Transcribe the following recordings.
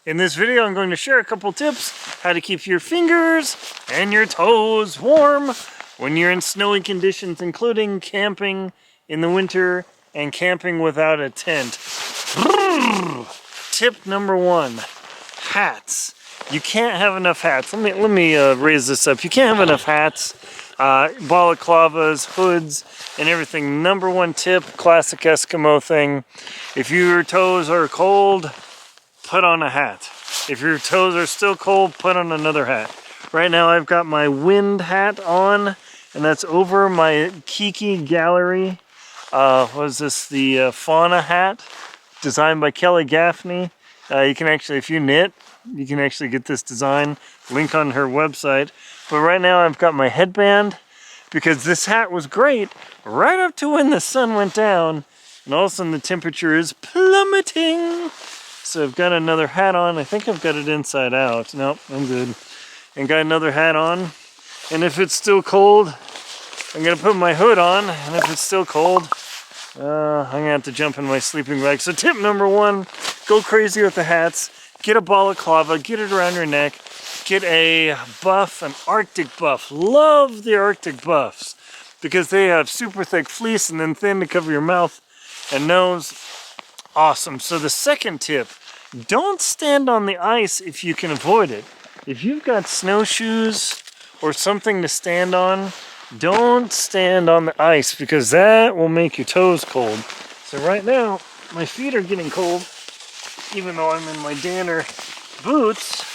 In this video, I'm going to share a couple tips how to keep your fingers and your toes warm when you're in snowy conditions, including camping in the winter and camping without a tent. Tip number one, hats. You can't have enough hats. Let me raise this up. You can't have enough hats, balaclavas, hoods, and everything. Number one tip, classic Eskimo thing. If your toes are cold, put on a hat. If your toes are still cold, put on another hat. Right now I've got my wind hat on, and that's over my Kiki Gallery. What is this? The fauna hat, designed by Kelly Gaffney. You can actually, if you knit, you can actually get this design. Link on her website. But right now I've got my headband, because this hat was great right up to when the sun went down, and all of a sudden the temperature is plummeting. So I've got another hat on. I think I've got it inside out. Nope, I'm good. And got another hat on. And if it's still cold, I'm gonna put my hood on. And if it's still cold, I'm gonna have to jump in my sleeping bag. So tip number one, go crazy with the hats. Get a balaclava, get it around your neck. Get a buff, an Arctic buff. Love the Arctic buffs, because they have super thick fleece and then thin to cover your mouth and nose. Awesome. So the second tip, don't stand on the ice if you can avoid it. If you've got snowshoes or something to stand on, don't stand on the ice, because that will make your toes cold. So right now, my feet are getting cold, even though I'm in my Danner boots.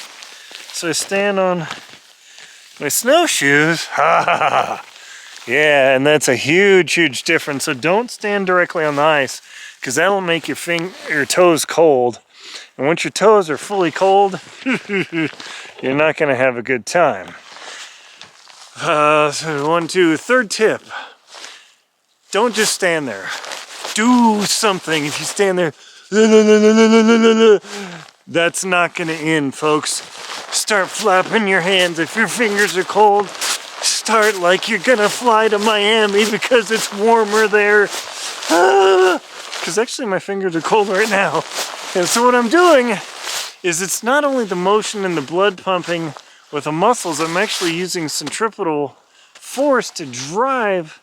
So I stand on my snowshoes. Yeah, and that's a huge, huge difference. So don't stand directly on the ice, because that'll make your toes cold. And once your toes are fully cold, you're not going to have a good time. So third tip. Don't just stand there. Do something. If you stand there, that's not going to end, folks. Start flapping your hands. If your fingers are cold, start like you're going to fly to Miami because it's warmer there. Because actually my fingers are cold right now. And so what I'm doing is, it's not only the motion and the blood pumping with the muscles, I'm actually using centripetal force to drive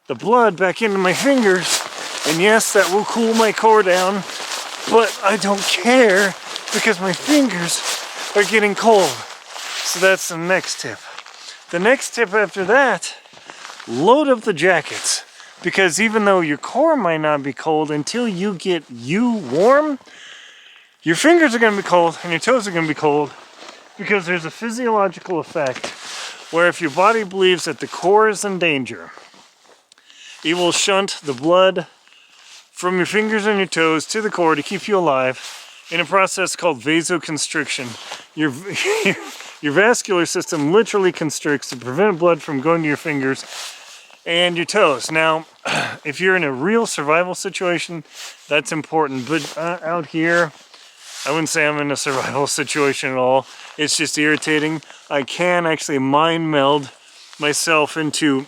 the blood back into my fingers. And yes, that will cool my core down, but I don't care because my fingers are getting cold. So that's the next tip. The next tip after that, load up the jackets. Because even though your core might not be cold, until you get warm, your fingers are going to be cold and your toes are going to be cold, because there's a physiological effect where if your body believes that the core is in danger, it will shunt the blood from your fingers and your toes to the core to keep you alive in a process called vasoconstriction. Your vascular system literally constricts to prevent blood from going to your fingers and your toes. Now, if you're in a real survival situation, that's important. But out here, I wouldn't say I'm in a survival situation at all. It's just irritating. I can actually mind meld myself into,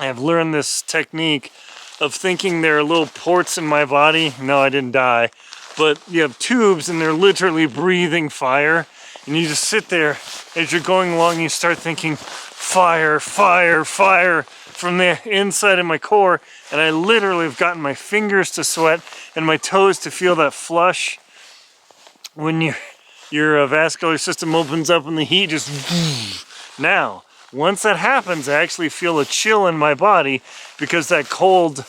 I've learned this technique of thinking there are little ports in my body. No, I didn't die. But you have tubes and they're literally breathing fire. And you just sit there as you're going along and you start thinking, fire, fire, fire, from the inside of my core. And I literally have gotten my fingers to sweat and my toes to feel that flush when your vascular system opens up and the heat just... Now, once that happens, I actually feel a chill in my body, because that cold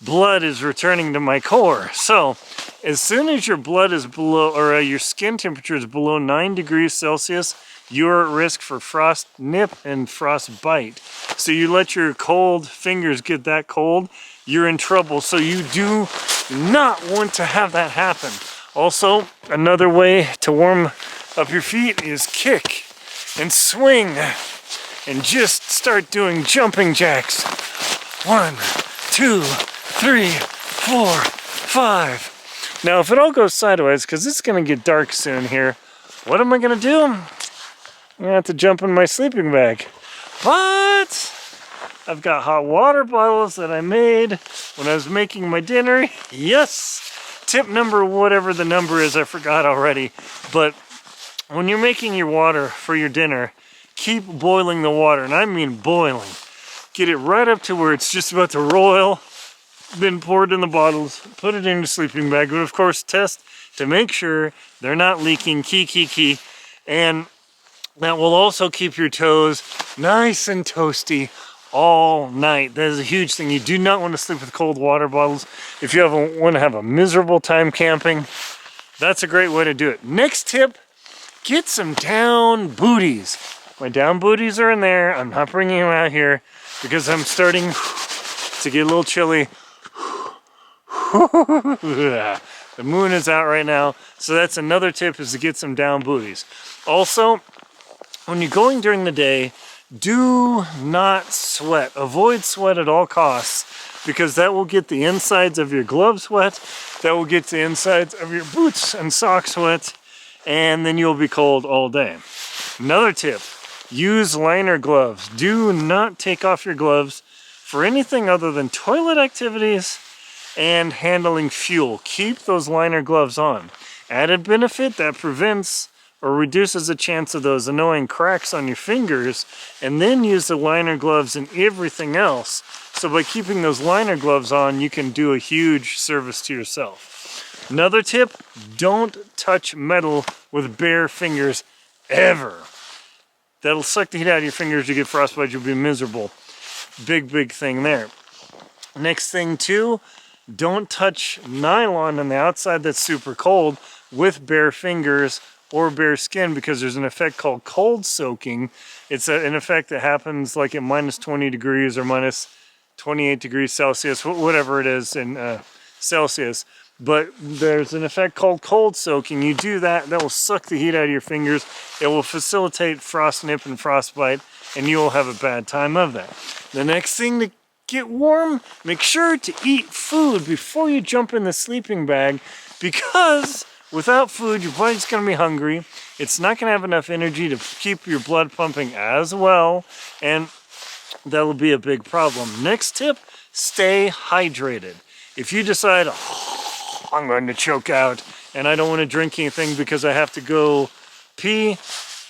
blood is returning to my core. So, as soon as your blood is below, or your skin temperature is below 9 degrees Celsius, you're at risk for frost nip and frostbite. So you let your cold fingers get that cold, you're in trouble. So you do not want to have that happen. Also, another way to warm up your feet is kick and swing and just start doing jumping jacks. 1, 2, 3, 4, 5. Now, if it all goes sideways, because it's going to get dark soon here, what am I going to do? I'm going to have to jump in my sleeping bag. But I've got hot water bottles that I made when I was making my dinner. Yes! tip number, whatever the number is, I forgot already. But when you're making your water for your dinner, keep boiling the water, and I mean boiling. Get it right up to where it's just about to roil, then pour it in the bottles, put it in your sleeping bag, but of course test to make sure they're not leaking, key. And that will also keep your toes nice and toasty all night. That is a huge thing. You do not want to sleep with cold water bottles. If you want to have a miserable time camping, that's a great way to do it. Next tip, get some down booties. My down booties are in there. I'm not bringing them out here because I'm starting to get a little chilly. The moon is out right now, so that's another tip, is to get some down booties. Also, when you're going during the day, do not sweat. Avoid sweat at all costs, because that will get the insides of your gloves wet, that will get the insides of your boots and socks wet, and then you'll be cold all day. Another tip, use liner gloves. Do not take off your gloves for anything other than toilet activities and handling fuel. Keep those liner gloves on. Added benefit, that prevents or reduces the chance of those annoying cracks on your fingers, and then use the liner gloves in everything else. So by keeping those liner gloves on, you can do a huge service to yourself. Another tip, don't touch metal with bare fingers ever. That'll suck the heat out of your fingers. You get frostbite, you'll be miserable. Big thing there. Next thing too, don't touch nylon on the outside that's super cold with bare fingers or bare skin, because there's an effect called cold soaking. It's an effect that happens like at minus 20 degrees or minus 28 degrees Celsius, whatever it is in Celsius. But there's an effect called cold soaking. You do that, that will suck the heat out of your fingers. It will facilitate frost nip and frostbite, and you will have a bad time of that. The next thing to get warm, make sure to eat food before you jump in the sleeping bag, because without food, your body's going to be hungry. It's not going to have enough energy to keep your blood pumping as well, and that'll be a big problem. Next tip, stay hydrated. If you decide, oh, I'm going to choke out and I don't want to drink anything because I have to go pee,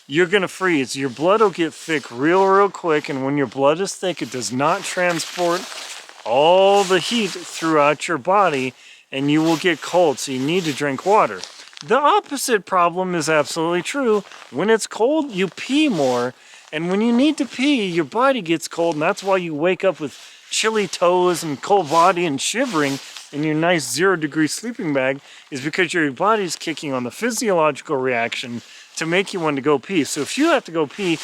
you're going to freeze. Your blood will get thick real quick, and when your blood is thick, it does not transport all the heat throughout your body, and you will get cold, so you need to drink water. The opposite problem is absolutely true. When it's cold, you pee more, and when you need to pee, your body gets cold, and that's why you wake up with chilly toes and cold body and shivering in your nice 0-degree sleeping bag, is because your body's kicking on the physiological reaction to make you want to go pee. So if you have to go pee,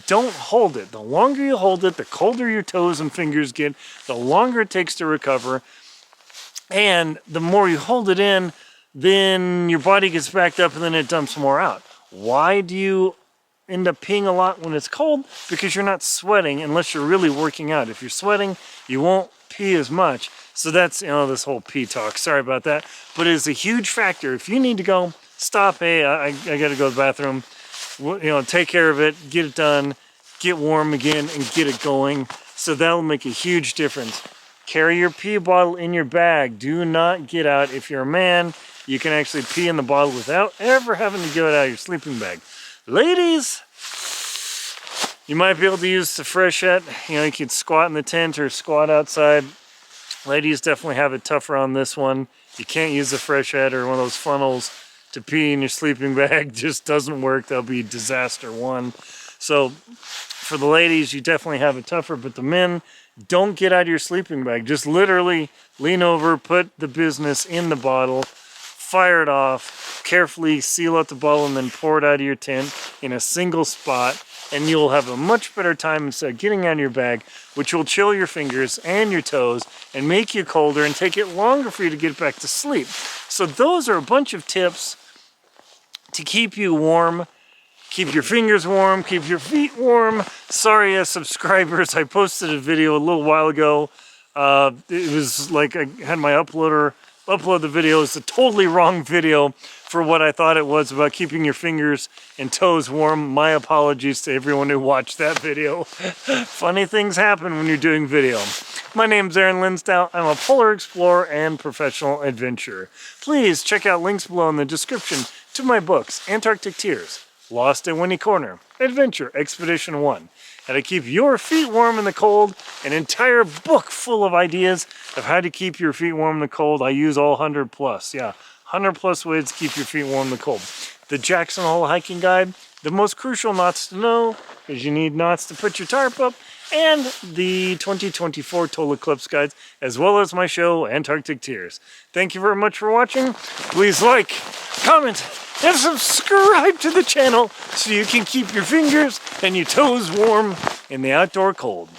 don't hold it. The longer you hold it, the colder your toes and fingers get, the longer it takes to recover. And the more you hold it in, then your body gets backed up and then it dumps more out. Why do you end up peeing a lot when it's cold? Because you're not sweating unless you're really working out. If you're sweating, you won't pee as much. So that's, this whole pee talk. Sorry about that. But it's a huge factor. If you need to go, stop. Hey, I got to go to the bathroom. Take care of it, get it done, get warm again, and get it going. So that'll make a huge difference. Carry your pee bottle in your bag. Do not get out. If you're a man, you can actually pee in the bottle without ever having to get it out of your sleeping bag. Ladies, you might be able to use the freshette. You could squat in the tent or squat outside. Ladies definitely have it tougher on this one. You can't use the freshette or one of those funnels to pee in your sleeping bag. Just doesn't work. That'll be disaster one. So for the ladies, you definitely have it tougher, but the men, don't get out of your sleeping bag. Just literally lean over, put the business in the bottle, fire it off, carefully seal out the bottle, and then pour it out of your tent in a single spot, and you'll have a much better time instead of getting out of your bag, which will chill your fingers and your toes and make you colder and take it longer for you to get back to sleep. So those are a bunch of tips to keep you warm, keep your fingers warm, keep your feet warm. Sorry, subscribers, I posted a video a little while ago. It was like I had my upload the video. It's a totally wrong video for what I thought it was about keeping your fingers and toes warm. My apologies to everyone who watched that video. Funny things happen when you're doing video. My name's Aaron Linsdau. I'm a polar explorer and professional adventurer. Please check out links below in the description to my books, Antarctic Tears, Lost at Winnie Corner, Adventure Expedition 1, How to Keep Your Feet Warm in the Cold, an entire book full of ideas of how to keep your feet warm in the cold. I use all 100 plus, 100 plus ways to keep your feet warm in the cold. The Jackson Hole Hiking Guide, the most crucial knots to know, because you need knots to put your tarp up, and the 2024 Total Eclipse Guides, as well as my show, Antarctic Tears. Thank you very much for watching. Please like, comment, and subscribe to the channel so you can keep your fingers and your toes warm in the outdoor cold.